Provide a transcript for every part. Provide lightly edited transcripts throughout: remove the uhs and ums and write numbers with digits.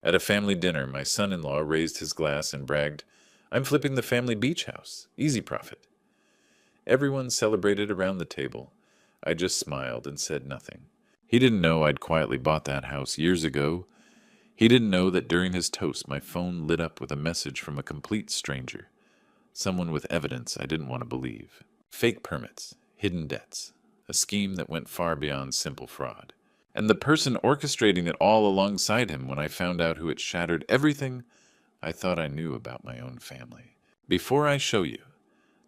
At a family dinner, my son-in-law raised his glass and bragged, "I'm flipping the family beach house. Easy profit." Everyone celebrated around the table. I just smiled and said nothing. He didn't know I'd quietly bought that house years ago. He didn't know that during his toast my phone lit up with a message from a complete stranger. Someone with evidence I didn't want to believe. Fake permits, hidden debts, a scheme that went far beyond simple fraud. And the person orchestrating it all alongside him when I found out who had shattered everything I thought I knew about my own family. Before I show you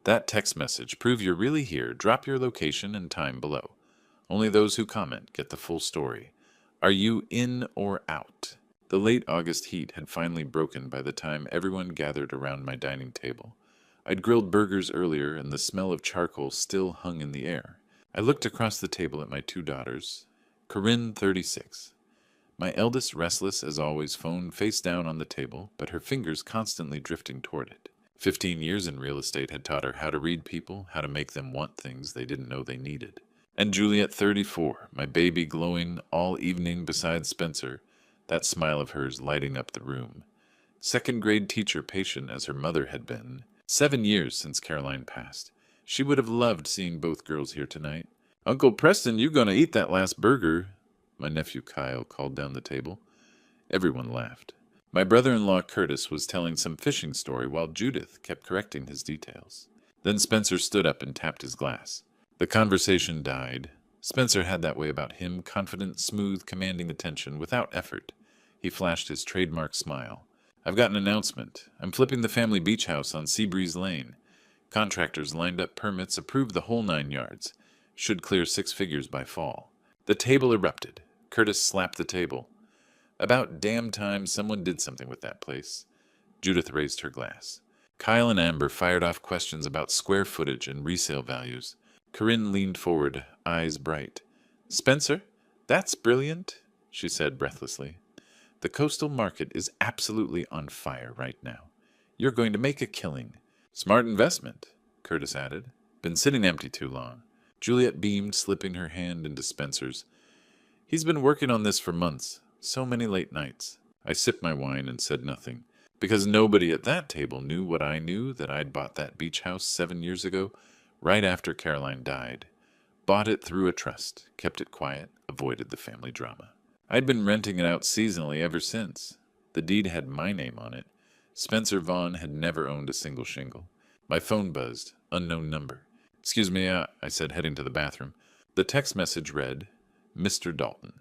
that text message, prove you're really here, drop your location and time below. Only those who comment get the full story. Are you in or out? The late August heat had finally broken by the time everyone gathered around my dining table. I'd grilled burgers earlier, and the smell of charcoal still hung in the air. I looked across the table at my two daughters, Corinne, 36. My eldest, restless as always, phone face down on the table, but her fingers constantly drifting toward it. 15 years in real estate had taught her how to read people, how to make them want things they didn't know they needed. And Juliet, 34, my baby, glowing all evening beside Spencer, that smile of hers lighting up the room. Second-grade teacher, patient as her mother had been. 7 years since Caroline passed. She would have loved seeing both girls here tonight. "Uncle Preston, you gonna eat that last burger?" my nephew Kyle called down the table. Everyone laughed. My brother-in-law Curtis was telling some fishing story while Judith kept correcting his details. Then Spencer stood up and tapped his glass. The conversation died. Spencer had that way about him, confident, smooth, commanding attention without effort. He flashed his trademark smile. "I've got an announcement. I'm flipping the family beach house on Seabreeze Lane. Contractors lined up permits, approved the whole 9 yards. Should clear 6 figures by fall." The table erupted. Curtis slapped the table. "About damn time someone did something with that place." Judith raised her glass. Kyle and Amber fired off questions about square footage and resale values. Corinne leaned forward, eyes bright. "Spencer, that's brilliant," she said breathlessly. "The coastal market is absolutely on fire right now. You're going to make a killing." "Smart investment," Curtis added. "Been sitting empty too long." Juliet beamed, slipping her hand into Spencer's. "He's been working on this for months. So many late nights." I sipped my wine and said nothing, because nobody at that table knew what I knew, that I'd bought that beach house 7 years ago, right after Caroline died. Bought it through a trust, kept it quiet, avoided the family drama. I'd been renting it out seasonally ever since. The deed had my name on it. Spencer Vaughn had never owned a single shingle. My phone buzzed. Unknown number. "Excuse me," I said, heading to the bathroom. The text message read, "Mr. Dalton.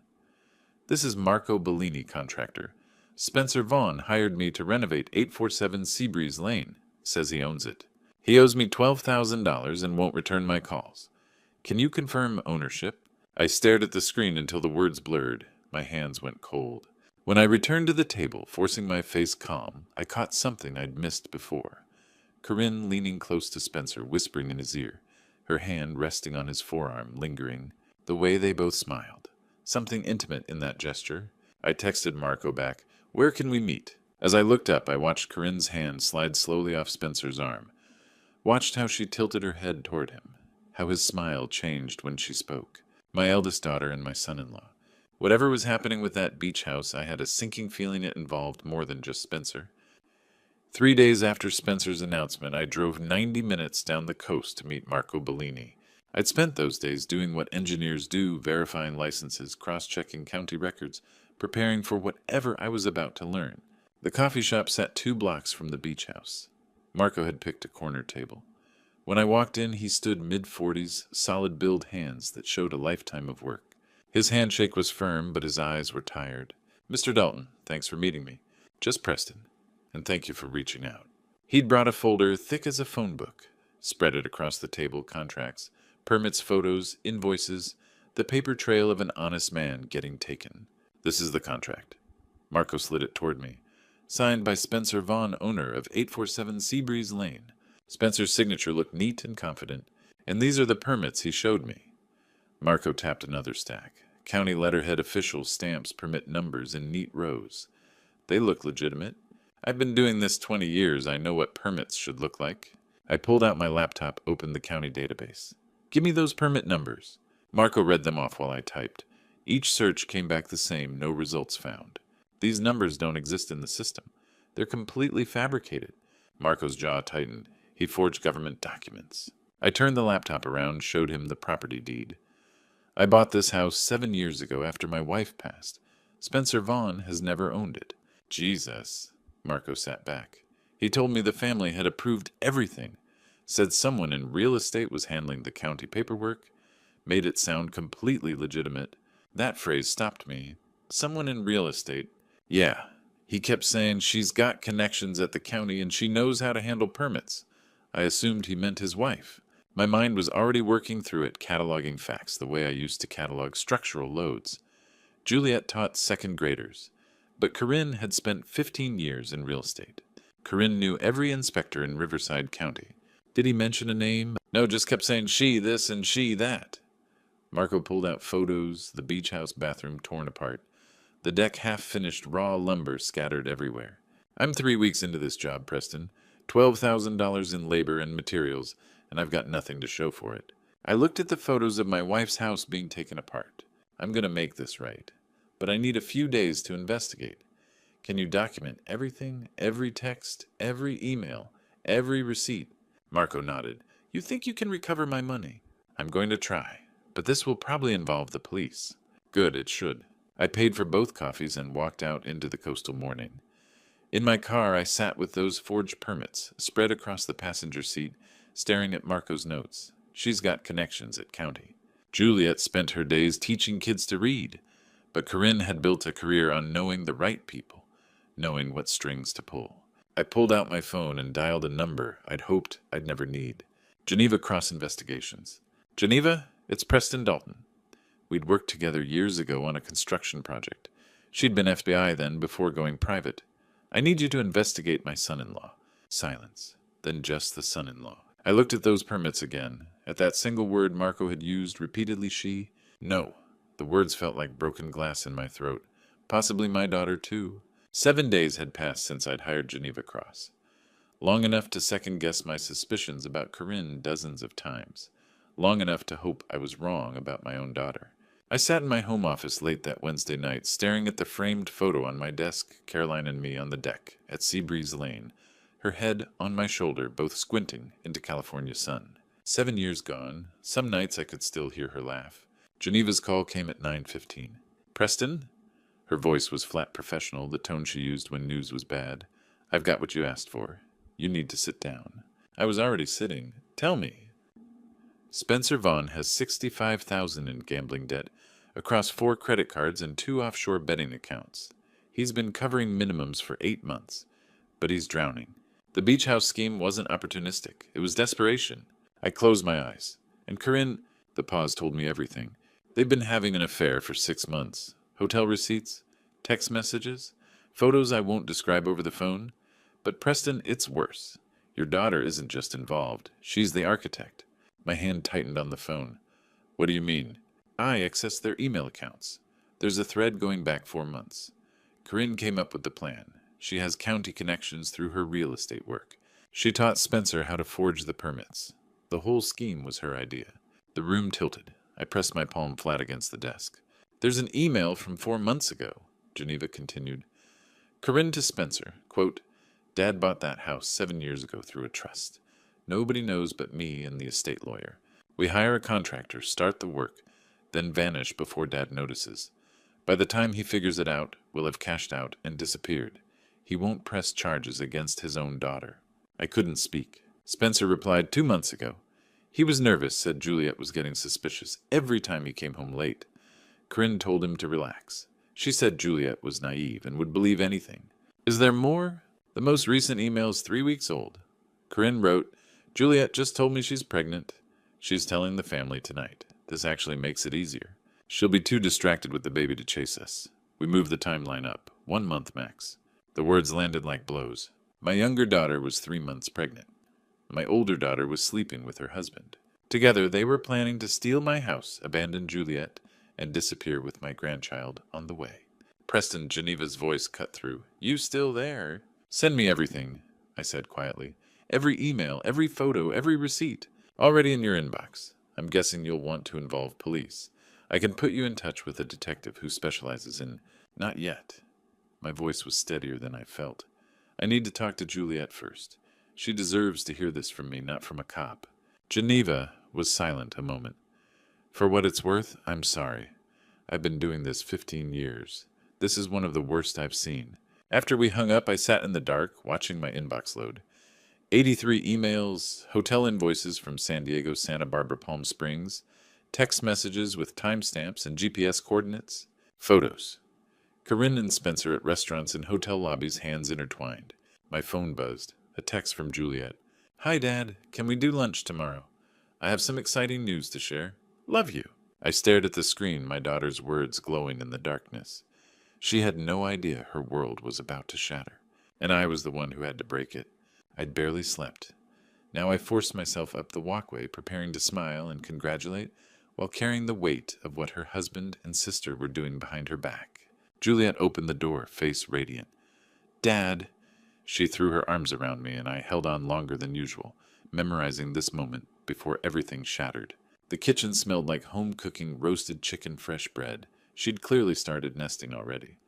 This is Marco Bellini, contractor. Spencer Vaughn hired me to renovate 847 Seabreeze Lane. Says he owns it. He owes me $12,000 and won't return my calls. Can you confirm ownership?" I stared at the screen until the words blurred. My hands went cold. When I returned to the table, forcing my face calm, I caught something I'd missed before. Corinne leaning close to Spencer, whispering in his ear, her hand resting on his forearm, lingering. The way they both smiled. Something intimate in that gesture. I texted Marco back, "Where can we meet?" As I looked up, I watched Corinne's hand slide slowly off Spencer's arm. Watched how she tilted her head toward him. How his smile changed when she spoke. My eldest daughter and my son-in-law. Whatever was happening with that beach house, I had a sinking feeling it involved more than just Spencer. 3 days after Spencer's announcement, I drove 90 minutes down the coast to meet Marco Bellini. I'd spent those days doing what engineers do, verifying licenses, cross-checking county records, preparing for whatever I was about to learn. The coffee shop sat 2 blocks from the beach house. Marco had picked a corner table. When I walked in, he stood mid-40s, solid-build hands that showed a lifetime of work. His handshake was firm, but his eyes were tired. "Mr. Dalton, thanks for meeting me. Just Preston. And thank you for reaching out." He'd brought a folder thick as a phone book, spread it across the table, contracts, permits, photos, invoices, the paper trail of an honest man getting taken. "This is the contract." Marco slid it toward me. "Signed by Spencer Vaughn, owner of 847 Seabreeze Lane." Spencer's signature looked neat and confident, and these are the permits he showed me. Marco tapped another stack. County letterhead official stamps, permit numbers in neat rows. They look legitimate. I've been doing this 20 years. I know what permits should look like. I pulled out my laptop, opened the county database. "Give me those permit numbers." Marco read them off while I typed. Each search came back the same, no results found. These numbers don't exist in the system. They're completely fabricated. Marco's jaw tightened. He forged government documents. I turned the laptop around, showed him the property deed. I bought this house 7 years ago after my wife passed. Spencer Vaughn has never owned it. Jesus. Marco sat back. He told me the family had approved everything. Said someone in real estate was handling the county paperwork. Made it sound completely legitimate. That phrase stopped me. Someone in real estate. Yeah. He kept saying she's got connections at the county and she knows how to handle permits. I assumed he meant his wife. My mind was already working through it, cataloging facts the way I used to catalog structural loads. Juliet taught second graders, but Corinne had spent 15 years in real estate. Corinne knew every inspector in Riverside County. Did he mention a name? No, just kept saying she this and she that. Marco pulled out photos, the beach house bathroom torn apart. The deck half-finished raw lumber scattered everywhere. I'm 3 weeks into this job, Preston. $12,000 in labor and materials, and I've got nothing to show for it. I looked at the photos of my wife's house being taken apart. I'm going to make this right. But I need a few days to investigate. Can you document everything, every text, every email, every receipt? Marco nodded. You think you can recover my money? I'm going to try, but this will probably involve the police. Good, it should. I paid for both coffees and walked out into the coastal morning. In my car, I sat with those forged permits, spread across the passenger seat, staring at Marco's notes. She's got connections at county. Juliet spent her days teaching kids to read, but Corinne had built a career on knowing the right people, knowing what strings to pull. I pulled out my phone and dialed a number I'd hoped I'd never need. Geneva Cross Investigations. Geneva, it's Preston Dalton. We'd worked together years ago on a construction project. She'd been FBI then before going private. I need you to investigate my son-in-law. Silence. Then just the son-in-law. I looked at those permits again. At that single word Marco had used repeatedly, she. No. The words felt like broken glass in my throat. Possibly my daughter, too. 7 days had passed since I'd hired Geneva Cross. Long enough to second-guess my suspicions about Corinne dozens of times. Long enough to hope I was wrong about my own daughter. I sat in my home office late that Wednesday night, staring at the framed photo on my desk, Caroline and me on the deck at Seabreeze Lane, her head on my shoulder, both squinting into California sun. 7 years gone. Some nights I could still hear her laugh. Geneva's call came at 9:15. Preston? Her voice was flat professional, the tone she used when news was bad. I've got what you asked for. You need to sit down. I was already sitting. Tell me. Spencer Vaughn has $65,000 in gambling debt across 4 credit cards and 2 offshore betting accounts. He's been covering minimums for 8 months, but he's drowning. The beach house scheme wasn't opportunistic. It was desperation. I closed my eyes. And Corinne, the pause told me everything. They've been having an affair for 6 months. Hotel receipts, text messages, photos I won't describe over the phone. But Preston, it's worse. Your daughter isn't just involved. She's the architect. My hand tightened on the phone. What do you mean? I accessed their email accounts. There's a thread going back 4 months. Corinne came up with the plan. She has county connections through her real estate work. She taught Spencer how to forge the permits. The whole scheme was her idea. The room tilted. I pressed my palm flat against the desk. There's an email from 4 months ago, Geneva continued. Corinne to Spencer, quote, Dad bought that house 7 years ago through a trust. Nobody knows but me and the estate lawyer. We hire a contractor, start the work, then vanish before Dad notices. By the time he figures it out, we'll have cashed out and disappeared. He won't press charges against his own daughter. I couldn't speak. Spencer replied 2 months ago. He was nervous, said Juliet was getting suspicious every time he came home late. Corinne told him to relax. She said Juliet was naive and would believe anything. Is there more? The most recent email is 3 weeks old. Corinne wrote, Juliet just told me she's pregnant. She's telling the family tonight. This actually makes it easier. She'll be too distracted with the baby to chase us. We moved the timeline up. 1 month max. The words landed like blows. My younger daughter was 3 months pregnant. My older daughter was sleeping with her husband. Together, they were planning to steal my house, abandon Juliet, and disappear with my grandchild on the way. Preston, Geneva's voice cut through. You still there? Send me everything, I said quietly. Every email, every photo, every receipt. Already in your inbox. I'm guessing you'll want to involve police. I can put you in touch with a detective who specializes in... Not yet. My voice was steadier than I felt. I need to talk to Juliet first. She deserves to hear this from me, not from a cop. Geneva was silent a moment. For what it's worth, I'm sorry. I've been doing this 15 years. This is one of the worst I've seen. After we hung up, I sat in the dark, watching my inbox load. 83 emails, hotel invoices from San Diego, Santa Barbara, Palm Springs, text messages with timestamps and GPS coordinates, photos. Corinne and Spencer at restaurants and hotel lobbies, hands intertwined. My phone buzzed. A text from Juliet. Hi, Dad. Can we do lunch tomorrow? I have some exciting news to share. Love you. I stared at the screen, my daughter's words glowing in the darkness. She had no idea her world was about to shatter, and I was the one who had to break it. I'd barely slept. Now I forced myself up the walkway, preparing to smile and congratulate, while carrying the weight of what her husband and sister were doing behind her back. Juliet opened the door, face radiant. Dad! She threw her arms around me, and I held on longer than usual, memorizing this moment before everything shattered. The kitchen smelled like home-cooking roasted chicken fresh bread. She'd clearly started nesting already.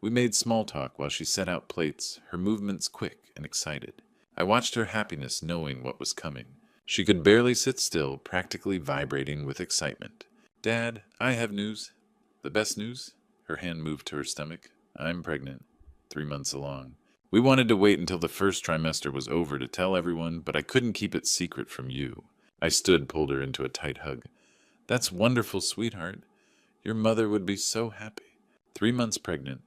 We made small talk while she set out plates, her movements quick and excited. I watched her happiness knowing what was coming. She could barely sit still, practically vibrating with excitement. Dad, I have news. The best news? Her hand moved to her stomach. I'm pregnant. 3 months along. We wanted to wait until the first trimester was over to tell everyone, but I couldn't keep it secret from you. I stood, pulled her into a tight hug. That's wonderful, sweetheart. Your mother would be so happy. 3 months pregnant.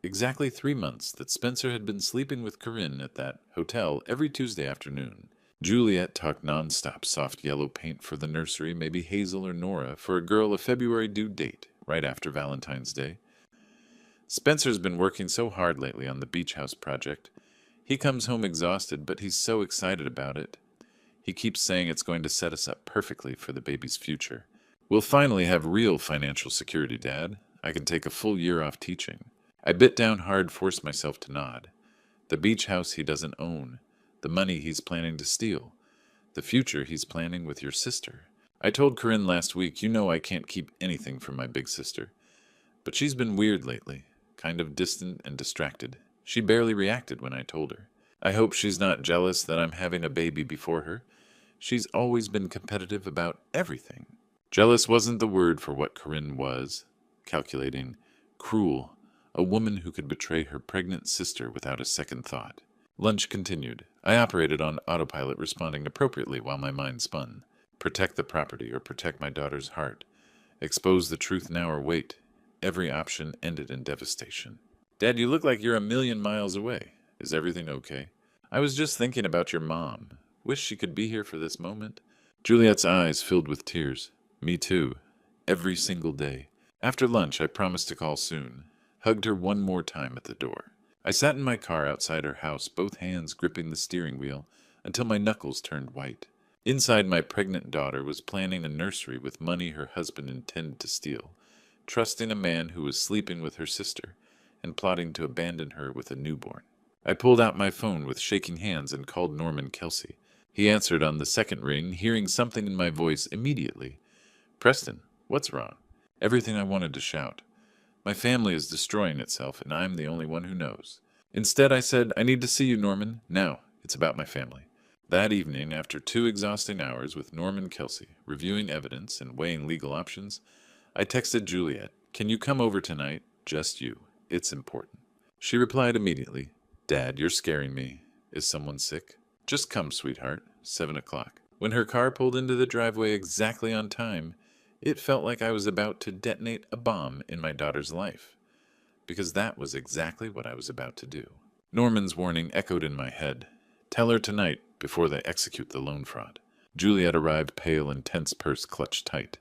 Exactly 3 months that Spencer had been sleeping with Corinne at that hotel every Tuesday afternoon. Juliet talked nonstop soft yellow paint for the nursery, maybe Hazel or Nora, for a girl a February due date, right after Valentine's Day. Spencer's been working so hard lately on the beach house project. He comes home exhausted, but he's so excited about it. He keeps saying it's going to set us up perfectly for the baby's future. We'll finally have real financial security, Dad. I can take a full year off teaching. I bit down hard, forced myself to nod. The beach house he doesn't own. The money he's planning to steal. The future he's planning with your sister. I told Corinne last week, you know I can't keep anything from my big sister. But she's been weird lately. Kind of distant and distracted. She barely reacted when I told her. I hope she's not jealous that I'm having a baby before her. She's always been competitive about everything. Jealous wasn't the word for what Corinne was. Calculating. Cruel. A woman who could betray her pregnant sister without a second thought. Lunch continued. I operated on autopilot, responding appropriately while my mind spun. Protect the property or protect my daughter's heart. Expose the truth now or wait. Every option ended in devastation. Dad, you look like you're a million miles away. Is everything okay? I was just thinking about your mom. Wish she could be here for this moment. Juliet's eyes filled with tears. Me too. Every single day. After lunch, I promised to call soon. Hugged her one more time at the door. I sat in my car outside her house, both hands gripping the steering wheel, until my knuckles turned white. Inside, my pregnant daughter was planning a nursery with money her husband intended to steal, trusting a man who was sleeping with her sister, and plotting to abandon her with a newborn. I pulled out my phone with shaking hands and called Norman Kelsey. He answered on the second ring, hearing something in my voice immediately. Preston, what's wrong? Everything I wanted to shout. My family is destroying itself, and I'm the only one who knows. Instead, I said, I need to see you, Norman. Now, it's about my family. That evening, after 2 exhausting hours with Norman Kelsey, reviewing evidence and weighing legal options, I texted Juliet, can you come over tonight? Just you. It's important. She replied immediately, Dad, you're scaring me. Is someone sick? Just come, sweetheart. 7 o'clock. When her car pulled into the driveway exactly on time, it felt like I was about to detonate a bomb in my daughter's life, because that was exactly what I was about to do. Norman's warning echoed in my head. Tell her tonight before they execute the loan fraud. Juliet arrived pale and tense, purse clutched tight.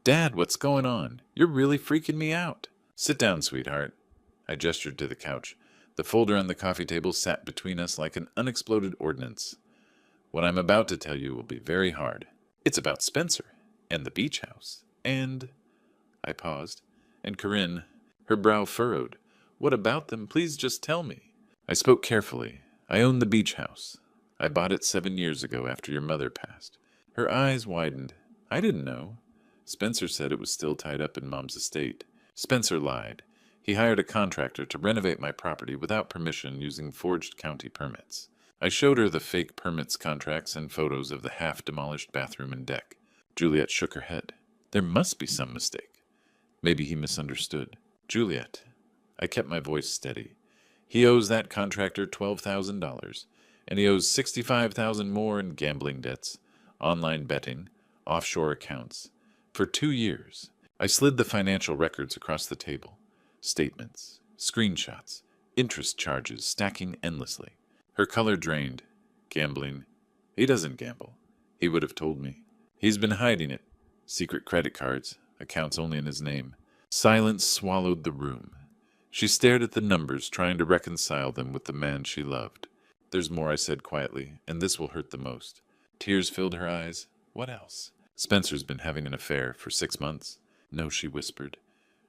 Dad, what's going on? You're really freaking me out. Sit down, sweetheart. I gestured to the couch. The folder on the coffee table sat between us like an unexploded ordnance. What I'm about to tell you will be very hard. It's about Spencer. And the beach house. And... I paused. And Corinne, her brow furrowed. What about them? Please just tell me. I spoke carefully. I own the beach house. I bought it 7 years ago after your mother passed. Her eyes widened. I didn't know. Spencer said it was still tied up in Mom's estate. Spencer lied. He hired a contractor to renovate my property without permission using forged county permits. I showed her the fake permits contracts and photos of the half-demolished bathroom and deck. Juliet shook her head. There must be some mistake. Maybe he misunderstood. Juliet. I kept my voice steady. He owes that contractor $12,000, and he owes $65,000 more in gambling debts, online betting, offshore accounts. For 2 years, I slid the financial records across the table. Statements, screenshots, interest charges stacking endlessly. Her color drained. Gambling. He doesn't gamble. He would have told me. He's been hiding it. Secret credit cards, accounts only in his name. Silence swallowed the room. She stared at the numbers, trying to reconcile them with the man she loved. There's more, I said quietly, and this will hurt the most. Tears filled her eyes. What else? Spencer's been having an affair for 6 months. No, she whispered.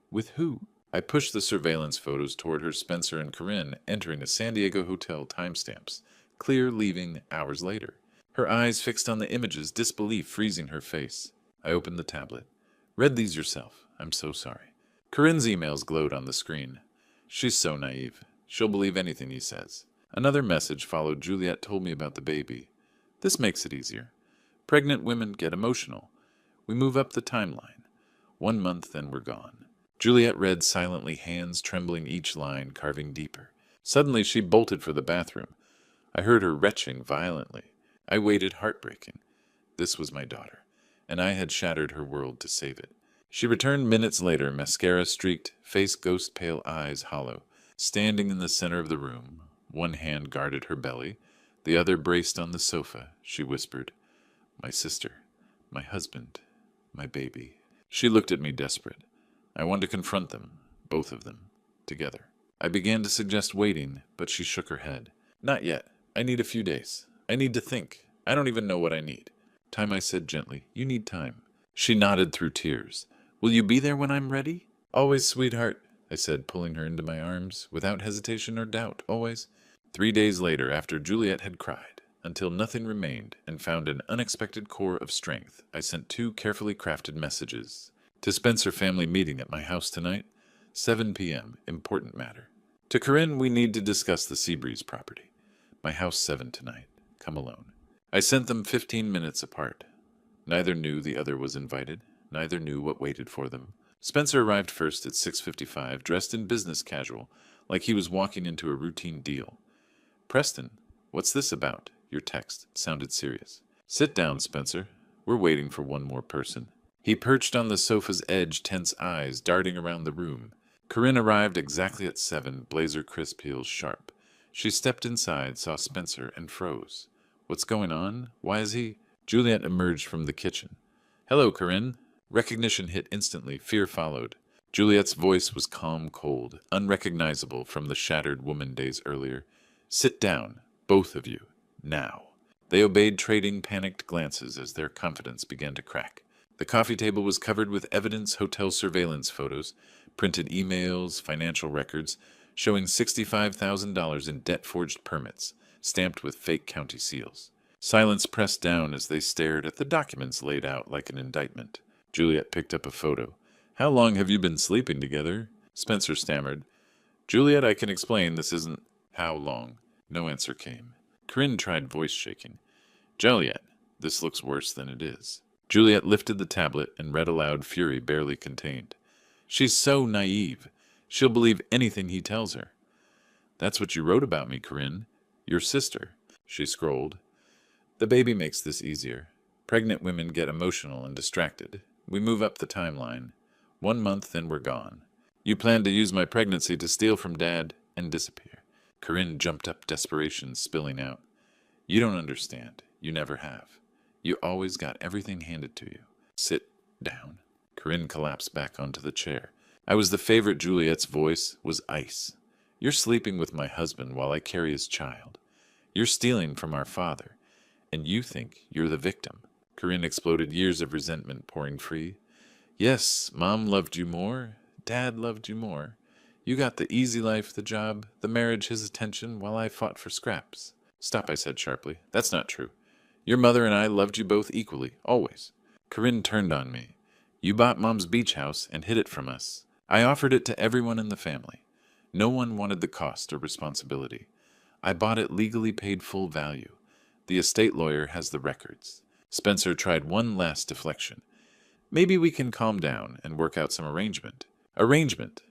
With who? I pushed the surveillance photos toward her. Spencer and Corinne entering a San Diego hotel, timestamps. Clear leaving hours later. Her eyes fixed on the images, disbelief freezing her face. I opened the tablet. Read these yourself. I'm so sorry. Corinne's emails glowed on the screen. She's so naive. She'll believe anything he says. Another message followed. Juliet told me about the baby. This makes it easier. Pregnant women get emotional. We move up the timeline. 1 month, then we're gone. Juliet read silently, hands trembling each line, carving deeper. Suddenly she bolted for the bathroom. I heard her retching violently. I waited, heartbreaking. This was my daughter, and I had shattered her world to save it. She returned minutes later, mascara streaked, face ghost pale, eyes hollow. Standing in the center of the room, one hand guarded her belly, the other braced on the sofa, she whispered, My sister, my husband, my baby. She looked at me desperate. I wanted to confront them, both of them, together. I began to suggest waiting, but she shook her head. Not yet. I need a few days. I need to think. I don't even know what I need. Time, I said gently. You need time. She nodded through tears. Will you be there when I'm ready? Always, sweetheart, I said, pulling her into my arms, without hesitation or doubt, always. 3 days later, after Juliet had cried, until nothing remained, and found an unexpected core of strength, I sent 2 carefully crafted messages. To Spencer, family meeting at my house tonight, 7 p.m., important matter. To Corinne, we need to discuss the Seabreeze property. My house 7 tonight. Come alone. I sent them 15 minutes apart. Neither knew the other was invited. Neither knew what waited for them. Spencer arrived first at 6:55, dressed in business casual, like he was walking into a routine deal. Preston, what's this about? Your text sounded serious. Sit down, Spencer. We're waiting for one more person. He perched on the sofa's edge, tense eyes darting around the room. Corinne arrived exactly at 7, blazer crisp, heels sharp. She stepped inside, saw Spencer, and froze. What's going on? Why is he? Juliet emerged from the kitchen. Hello, Corinne. Recognition hit instantly. Fear followed. Juliet's voice was calm, cold, unrecognizable from the shattered woman days earlier. Sit down, both of you, now. They obeyed, trading panicked glances as their confidence began to crack. The coffee table was covered with evidence, hotel surveillance photos, printed emails, financial records, showing $65,000 in debt-forged permits, stamped with fake county seals. Silence pressed down as they stared at the documents laid out like an indictment. Juliet picked up a photo. How long have you been sleeping together? Spencer stammered. Juliet, I can explain. This isn't how long. No answer came. Corinne tried voice shaking. Juliet, this looks worse than it is. Juliet lifted the tablet and read aloud, fury barely contained. She's so naive. She'll believe anything he tells her. That's what you wrote about me, Corinne. Your sister. She scrolled. The baby makes this easier. Pregnant women get emotional and distracted. We move up the timeline. 1 month, then we're gone. You plan to use my pregnancy to steal from Dad and disappear. Corinne jumped up, desperation spilling out. You don't understand. You never have. You always got everything handed to you. Sit down. Corinne collapsed back onto the chair. I was the favorite. Juliet's voice was ice. You're sleeping with my husband while I carry his child. You're stealing from our father, and you think you're the victim. Corinne exploded, years of resentment pouring free. Yes, Mom loved you more. Dad loved you more. You got the easy life, the job, the marriage, his attention, while I fought for scraps. Stop, I said sharply. That's not true. Your mother and I loved you both equally, always. Corinne turned on me. You bought Mom's beach house and hid it from us. I offered it to everyone in the family. No one wanted the cost or responsibility. I bought it legally paid full value. The estate lawyer has the records. Spencer tried one last deflection. Maybe we can calm down and work out some arrangement. Arrangement!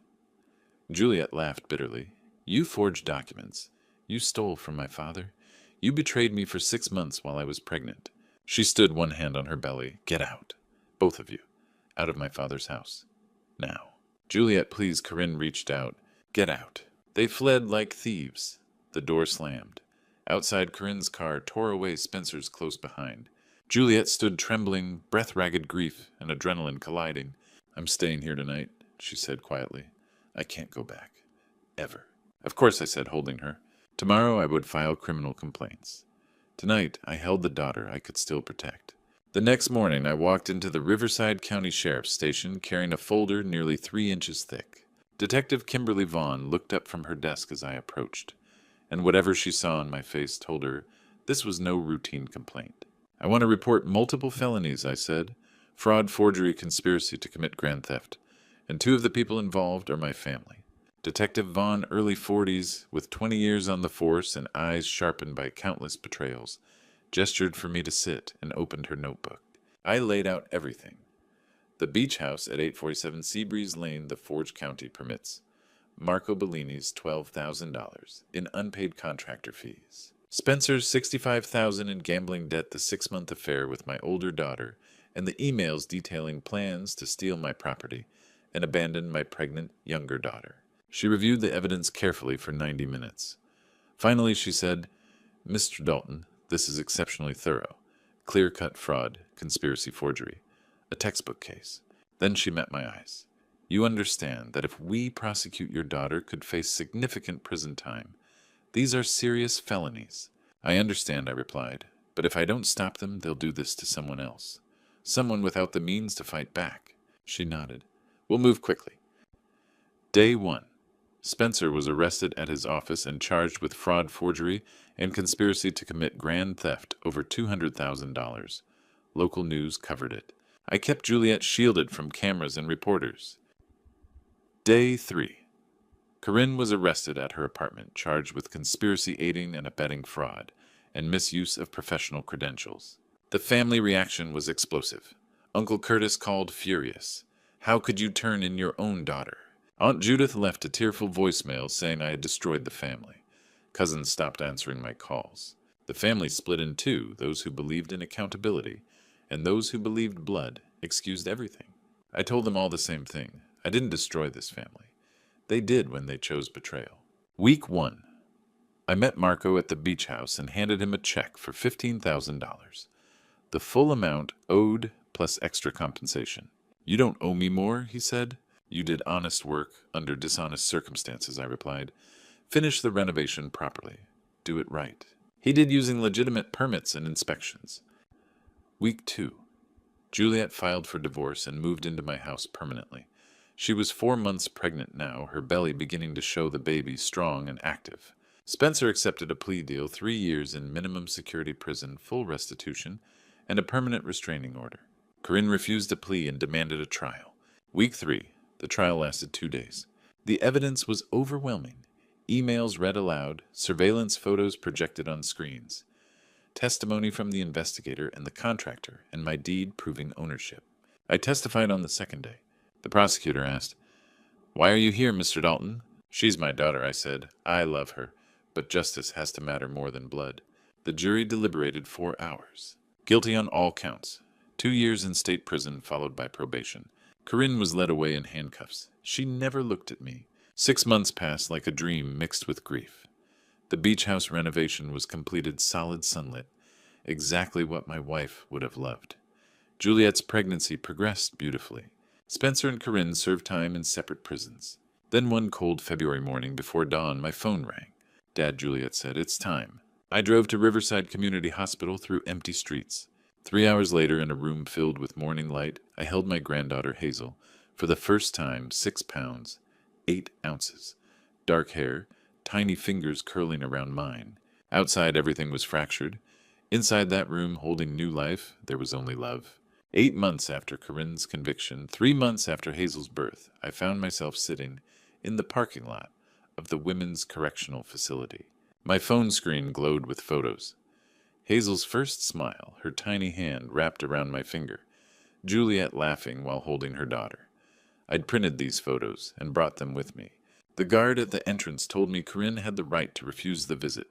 Juliet laughed bitterly. You forged documents. You stole from my father. You betrayed me for 6 months while I was pregnant. She stood, one hand on her belly. Get out. Both of you. Out of my father's house. Now. Juliet, please. Corinne reached out. Get out. They fled like thieves. The door slammed. Outside, Corinne's car tore away Spencer's close behind. Juliet stood trembling, breath-ragged grief and adrenaline colliding. I'm staying here tonight, she said quietly. I can't go back. Ever. Of course, I said, holding her. Tomorrow I would file criminal complaints. Tonight I held the daughter I could still protect. The next morning I walked into the Riverside County Sheriff's Station carrying a folder nearly 3 inches thick. Detective Kimberly Vaughn looked up from her desk as I approached, and whatever she saw on my face told her this was no routine complaint. I want to report multiple felonies, I said. Fraud, forgery, conspiracy to commit grand theft. And 2 of the people involved are my family. Detective Vaughn, early 40s, with 20 years on the force and eyes sharpened by countless betrayals, gestured for me to sit and opened her notebook. I laid out everything. The beach house at 847 Seabreeze Lane, the Forge County permits. Marco Bellini's $12,000 in unpaid contractor fees. Spencer's $65,000 in gambling debt, the 6-month affair with my older daughter, and the emails detailing plans to steal my property and abandon my pregnant younger daughter. She reviewed the evidence carefully for 90 minutes. Finally, she said, Mr. Dalton, this is exceptionally thorough. Clear-cut fraud, conspiracy, forgery. A textbook case. Then she met my eyes. You understand that if we prosecute your daughter could face significant prison time. These are serious felonies. I understand, I replied, but if I don't stop them, they'll do this to someone else. Someone without the means to fight back. She nodded. We'll move quickly. Day 1. Spencer was arrested at his office and charged with fraud, forgery, and conspiracy to commit grand theft over $200,000. Local news covered it. I kept Juliet shielded from cameras and reporters. Day 3. Corinne was arrested at her apartment, charged with conspiracy aiding and abetting fraud and misuse of professional credentials. The family reaction was explosive. Uncle Curtis called furious. How could you turn in your own daughter? Aunt Judith left a tearful voicemail saying I had destroyed the family. Cousins stopped answering my calls. The family split in 2, those who believed in accountability, and those who believed blood excused everything. I told them all the same thing. I didn't destroy this family. They did when they chose betrayal. Week 1. I met Marco at the beach house and handed him a check for $15,000. The full amount owed plus extra compensation. You don't owe me more, he said. You did honest work under dishonest circumstances, I replied. Finish the renovation properly. Do it right. He did using legitimate permits and inspections. Week 2. Juliet filed for divorce and moved into my house permanently. She was 4 months pregnant now, her belly beginning to show the baby strong and active. Spencer accepted a plea deal, 3 years in minimum security prison, full restitution, and a permanent restraining order. Corinne refused a plea and demanded a trial. Week 3. The trial lasted 2 days. The evidence was overwhelming. Emails read aloud, surveillance photos projected on screens, testimony from the investigator and the contractor, and my deed proving ownership. I testified on the second day. The prosecutor asked, Why are you here, Mr. Dalton? She's my daughter, I said. I love her, but justice has to matter more than blood. The jury deliberated 4 hours. Guilty on all counts. 2 years in state prison followed by probation. Corinne was led away in handcuffs. She never looked at me. 6 months passed like a dream mixed with grief. The beach house renovation was completed solid sunlit, exactly what my wife would have loved. Juliet's pregnancy progressed beautifully. Spencer and Corinne served time in separate prisons. Then one cold February morning before dawn, my phone rang. Dad, Juliet said, it's time. I drove to Riverside Community Hospital through empty streets. 3 hours later, in a room filled with morning light, I held my granddaughter Hazel. For the first time, 6 pounds, 8 ounces. Dark hair, tiny fingers curling around mine. Outside, everything was fractured. Inside that room, holding new life, there was only love. 8 months after Corinne's conviction, 3 months after Hazel's birth, I found myself sitting in the parking lot of the Women's Correctional Facility. My phone screen glowed with photos. Hazel's first smile, her tiny hand wrapped around my finger, Juliet laughing while holding her daughter. I'd printed these photos and brought them with me. The guard at the entrance told me Corinne had the right to refuse the visit.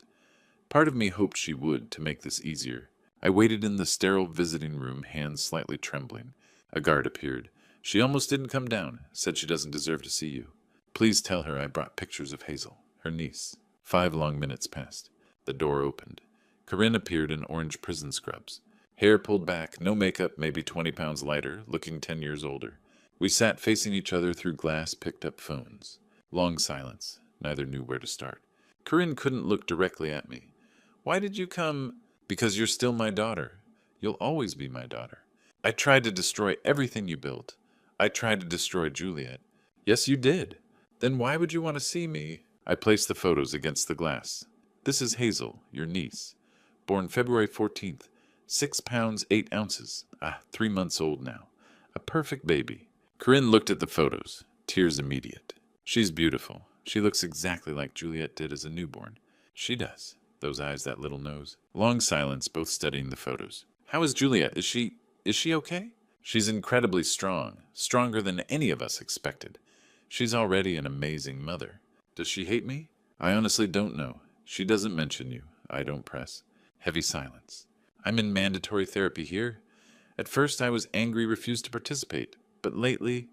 Part of me hoped she would, to make this easier. I waited in the sterile visiting room, hands slightly trembling. A guard appeared. She almost didn't come down, said she doesn't deserve to see you. Please tell her I brought pictures of Hazel, her niece. 5 long minutes passed. The door opened. Corinne appeared in orange prison scrubs. Hair pulled back, no makeup, maybe 20 pounds lighter, looking 10 years older. We sat facing each other through glass picked-up phones. Long silence. Neither knew where to start. Corinne couldn't look directly at me. Why did you come? Because you're still my daughter. You'll always be my daughter. I tried to destroy everything you built. I tried to destroy Juliet. Yes, you did. Then why would you want to see me? I placed the photos against the glass. This is Hazel, your niece. Born February 14th. 6 pounds, 8 ounces. 3 months old now. A perfect baby. Corinne looked at the photos. Tears immediate. She's beautiful. She looks exactly like Juliet did as a newborn. She does. Those eyes, that little nose. Long silence, both studying the photos. How is Juliet? Is she okay? She's incredibly strong. Stronger than any of us expected. She's already an amazing mother. Does she hate me? I honestly don't know. She doesn't mention you. I don't press. Heavy silence. I'm in mandatory therapy here. At first I was angry, refused to participate. But lately,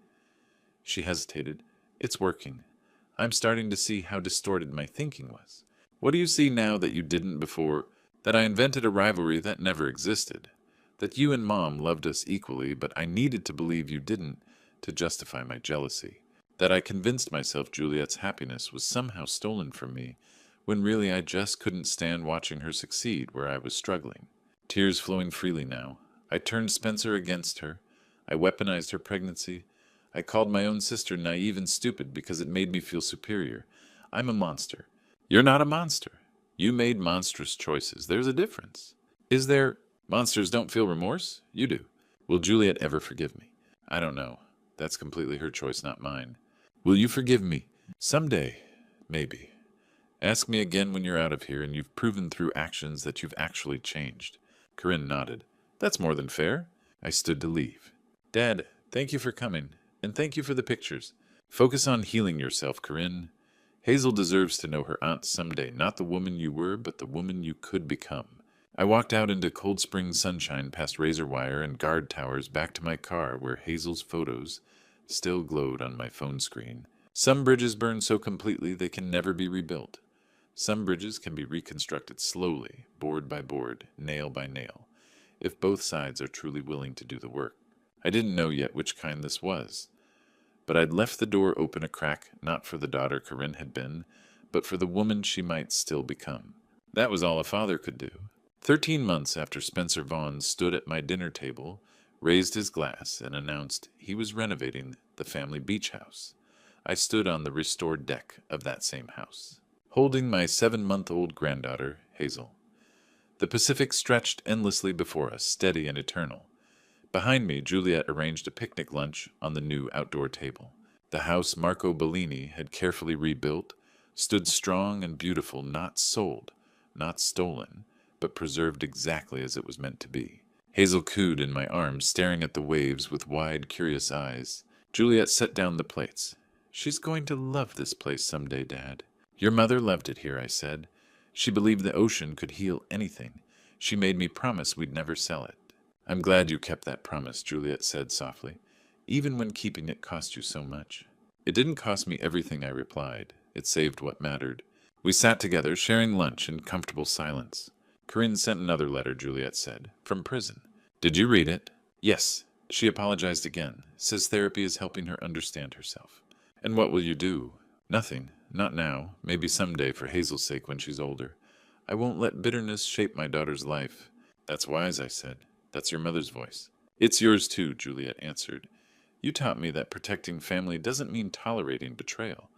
she hesitated. It's working. I'm starting to see how distorted my thinking was. What do you see now that you didn't before? That I invented a rivalry that never existed. That you and Mom loved us equally, but I needed to believe you didn't to justify my jealousy. That I convinced myself Juliet's happiness was somehow stolen from me, when really I just couldn't stand watching her succeed where I was struggling. Tears flowing freely now. I turned Spencer against her. I weaponized her pregnancy. I called my own sister naive and stupid because it made me feel superior. I'm a monster. You're not a monster. You made monstrous choices. There's a difference. Is there? Monsters don't feel remorse? You do. Will Juliet ever forgive me? I don't know. That's completely her choice, not mine. Will you forgive me? Someday. Maybe. Ask me again when you're out of here and you've proven through actions that you've actually changed. Corinne nodded. That's more than fair. I stood to leave. Dad, thank you for coming. And thank you for the pictures. Focus on healing yourself, Corinne. Hazel deserves to know her aunt someday, not the woman you were, but the woman you could become. I walked out into Cold Spring sunshine past razor wire and guard towers back to my car where Hazel's photos still glowed on my phone screen. Some bridges burn so completely they can never be rebuilt. Some bridges can be reconstructed slowly, board by board, nail by nail, if both sides are truly willing to do the work. I didn't know yet which kind this was. But I'd left the door open a crack, not for the daughter Corinne had been, but for the woman she might still become. That was all a father could do. 13 months after Spencer Vaughn stood at my dinner table, raised his glass, and announced he was renovating the family beach house, I stood on the restored deck of that same house, holding my 7-month-old granddaughter, Hazel. The Pacific stretched endlessly before us, steady and eternal. Behind me, Juliet arranged a picnic lunch on the new outdoor table. The house Marco Bellini had carefully rebuilt stood strong and beautiful, not sold, not stolen, but preserved exactly as it was meant to be. Hazel cooed in my arms, staring at the waves with wide, curious eyes. Juliet set down the plates. She's going to love this place someday, Dad. Your mother loved it here, I said. She believed the ocean could heal anything. She made me promise we'd never sell it. I'm glad you kept that promise, Juliet said softly, even when keeping it cost you so much. It didn't cost me everything, I replied. It saved what mattered. We sat together, sharing lunch in comfortable silence. Corinne sent another letter, Juliet said, from prison. Did you read it? Yes. She apologized again, says therapy is helping her understand herself. And what will you do? Nothing. Not now. Maybe someday for Hazel's sake when she's older. I won't let bitterness shape my daughter's life. That's wise, I said. That's your mother's voice. It's yours too, Juliet answered. You taught me that protecting family doesn't mean tolerating betrayal.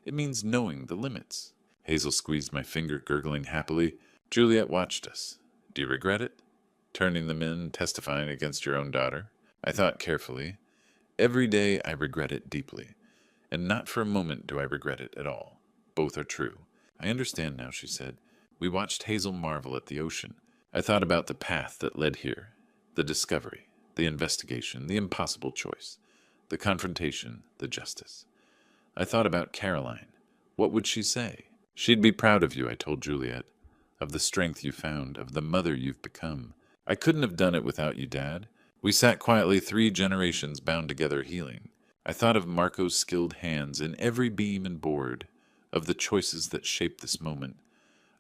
It means knowing the limits. Hazel squeezed my finger, gurgling happily. Juliet watched us. Do you regret it? Turning them in, testifying against your own daughter? I thought carefully. Every day I regret it deeply, and not for a moment do I regret it at all. Both are true. I understand now, she said. We watched Hazel marvel at the ocean. I thought about the path that led here, the discovery, the investigation, the impossible choice, the confrontation, the justice. I thought about Caroline. What would she say? She'd be proud of you, I told Juliet, of the strength you found, of the mother you've become. I couldn't have done it without you, Dad. We sat quietly 3 generations bound together healing. I thought of Marco's skilled hands in every beam and board, of the choices that shaped this moment.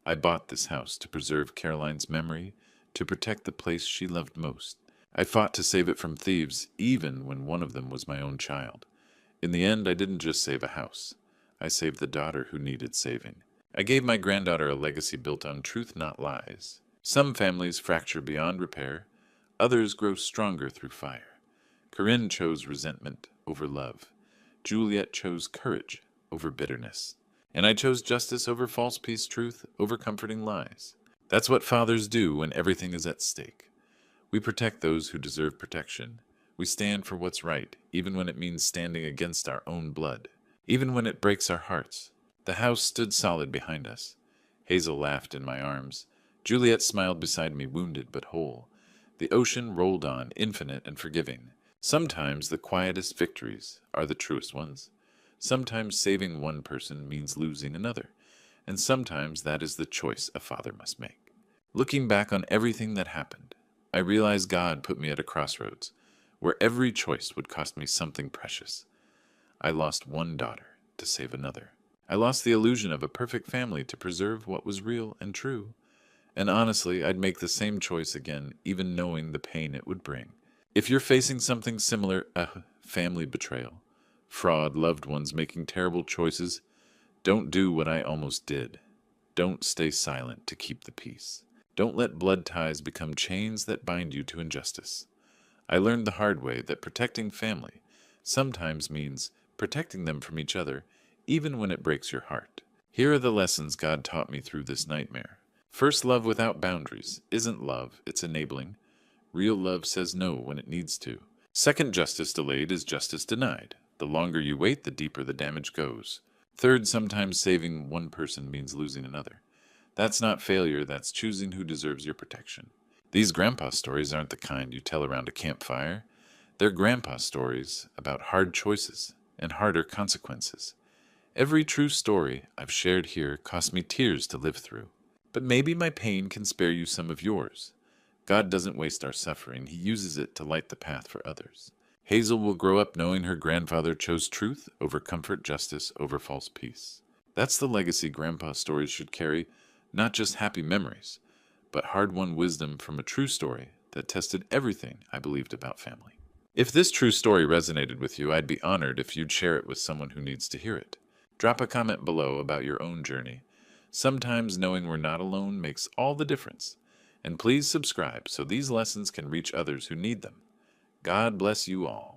I bought this house to preserve Caroline's memory, to protect the place she loved most. I fought to save it from thieves, even when one of them was my own child. In the end, I didn't just save a house. I saved the daughter who needed saving. I gave my granddaughter a legacy built on truth, not lies. Some families fracture beyond repair. Others grow stronger through fire. Corinne chose resentment over love. Juliet chose courage over bitterness. And I chose justice over false peace, truth over comforting lies. That's what fathers do when everything is at stake. We protect those who deserve protection. We stand for what's right, even when it means standing against our own blood, even when it breaks our hearts. The house stood solid behind us. Hazel laughed in my arms. Juliet smiled beside me, wounded but whole. The ocean rolled on, infinite and forgiving. Sometimes the quietest victories are the truest ones. Sometimes saving one person means losing another, and sometimes that is the choice a father must make. Looking back on everything that happened, I realized God put me at a crossroads, where every choice would cost me something precious. I lost one daughter to save another. I lost the illusion of a perfect family to preserve what was real and true. And honestly, I'd make the same choice again, even knowing the pain it would bring. If you're facing something similar, family betrayal, fraud, loved ones making terrible choices, don't do what I almost did. Don't stay silent to keep the peace. Don't let blood ties become chains that bind you to injustice. I learned the hard way that protecting family sometimes means protecting them from each other, even when it breaks your heart. Here are the lessons God taught me through this nightmare. First, love without boundaries isn't love, it's enabling. Real love says no when it needs to. Second, justice delayed is justice denied. The longer you wait, the deeper the damage goes. Third, sometimes saving one person means losing another. That's not failure, that's choosing who deserves your protection. These grandpa stories aren't the kind you tell around a campfire. They're grandpa stories about hard choices and harder consequences. Every true story I've shared here cost me tears to live through. But maybe my pain can spare you some of yours. God doesn't waste our suffering. He uses it to light the path for others. Hazel will grow up knowing her grandfather chose truth over comfort, justice over false peace. That's the legacy grandpa stories should carry, not just happy memories, but hard-won wisdom from a true story that tested everything I believed about family. If this true story resonated with you, I'd be honored if you'd share it with someone who needs to hear it. Drop a comment below about your own journey. Sometimes knowing we're not alone makes all the difference. And please subscribe so these lessons can reach others who need them. God bless you all.